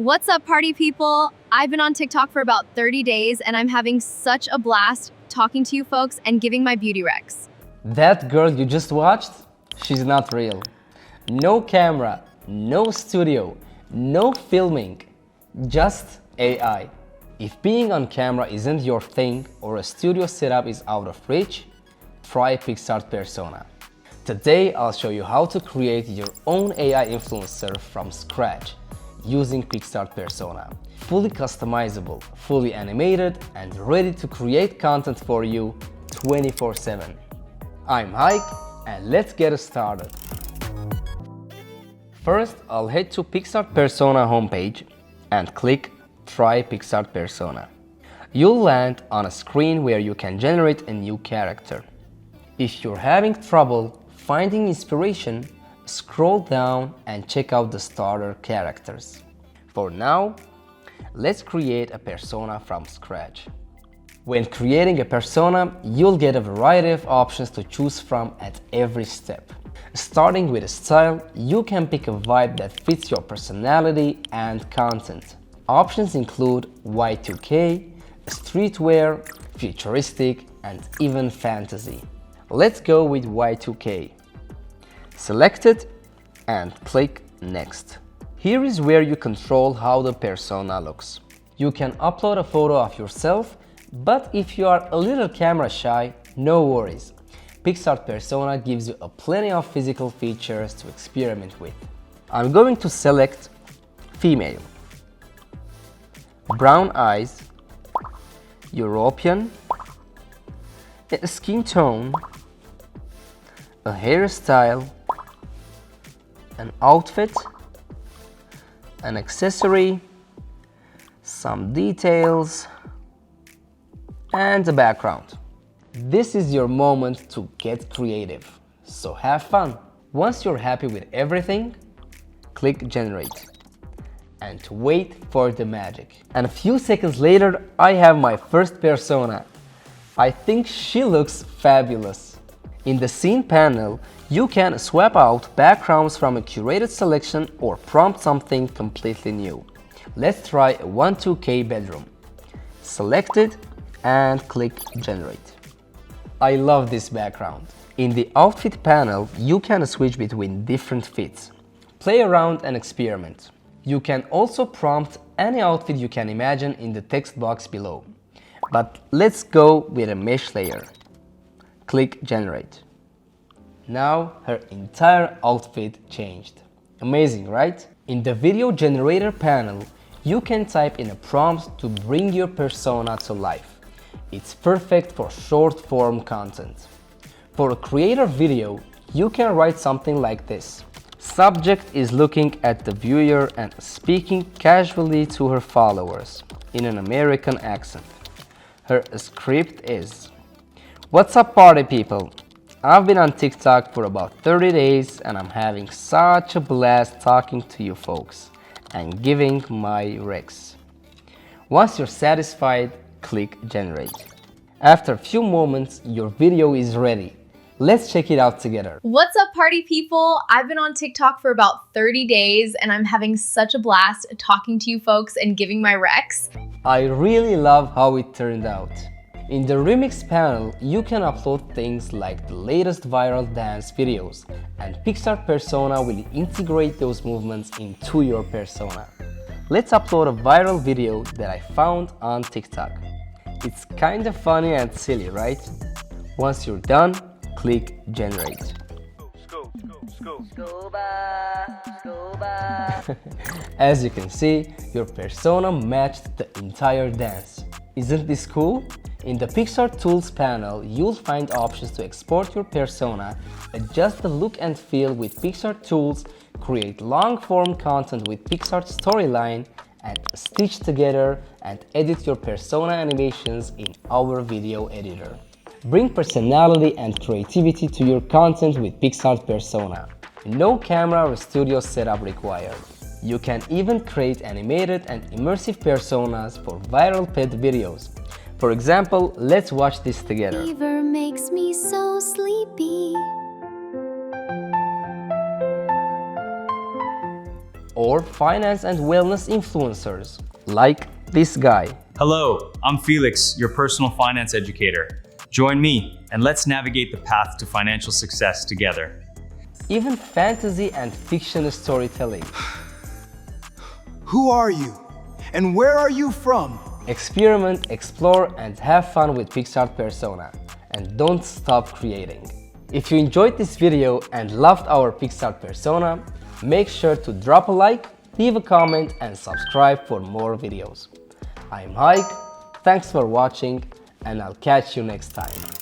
What's up, party people? I've been on TikTok for about 30 days and I'm having such a blast talking to you folks and giving my beauty recs. That girl you just watched? She's not real. No camera, no studio, no filming, just AI. If being on camera isn't your thing or a studio setup is out of reach, try Picsart Persona. Today I'll show you how to create your own AI influencer from scratch using Picsart Persona. Fully customizable, fully animated, and ready to create content for you 24/7. I'm Hike, and let's get started. First, I'll head to Picsart Persona homepage and click Try Picsart Persona. You'll land on a screen where you can generate a new character. If you're having trouble finding inspiration, scroll down and check out the starter characters. For now, let's create a persona from scratch. When creating a persona, you'll get a variety of options to choose from at every step. Starting with a style, you can pick a vibe that fits your personality and content. Options include Y2K, streetwear, futuristic, and even fantasy. Let's go with Y2K. Select it and click Next. Here is where you control how the persona looks. You can upload a photo of yourself, but if you are a little camera shy, no worries. Picsart Persona gives you plenty of physical features to experiment with. I'm going to select female, brown eyes, European, a skin tone, a hairstyle, an outfit, an accessory, some details, and a background. This is your moment to get creative, so have fun. Once you're happy with everything, click Generate and wait for the magic. And a few seconds later, I have my first persona. I think she looks fabulous. In the scene panel, you can swap out backgrounds from a curated selection or prompt something completely new. Let's try a 1-2K bedroom. Select it and click Generate. I love this background. In the outfit panel, you can switch between different fits. Play around and experiment. You can also prompt any outfit you can imagine in the text box below. But let's go with a mesh layer. Click Generate. Now her entire outfit changed. Amazing, right? In the video generator panel, you can type in a prompt to bring your persona to life. It's perfect for short form content. For a creator video, you can write something like this. Subject is looking at the viewer and speaking casually to her followers in an American accent. Her script is: "What's up, party people? I've been on TikTok for about 30 days and I'm having such a blast talking to you folks and giving my recs." Once you're satisfied, click Generate. After a few moments, your video is ready. Let's check it out together. What's up, party people? I've been on TikTok for about 30 days and I'm having such a blast talking to you folks and giving my recs. I really love how it turned out. In the remix panel, you can upload things like the latest viral dance videos, and Picsart Persona will integrate those movements into your persona. Let's upload a viral video that I found on TikTok. It's kind of funny and silly, right? Once you're done, click Generate. As you can see, your persona matched the entire dance. Isn't this cool? In the Picsart Tools panel, you'll find options to export your persona, adjust the look and feel with Picsart Tools, create long-form content with Picsart Storyline, and stitch together and edit your persona animations in our video editor. Bring personality and creativity to your content with Picsart Persona. No camera or studio setup required. You can even create animated and immersive personas for viral pet videos. For example, let's watch this together. Fever makes me so sleepy. or finance and wellness influencers, like this guy. Hello, I'm Felix, your personal finance educator. Join me and let's navigate the path to financial success together. Even fantasy and fiction storytelling. Who are you? And where are you from? Experiment, explore, and have fun with Picsart persona. And don't stop creating. If you enjoyed this video and loved our Picsart persona, make sure to drop a like, leave a comment, and subscribe for more videos. I'm Haik, thanks for watching, and I'll catch you next time.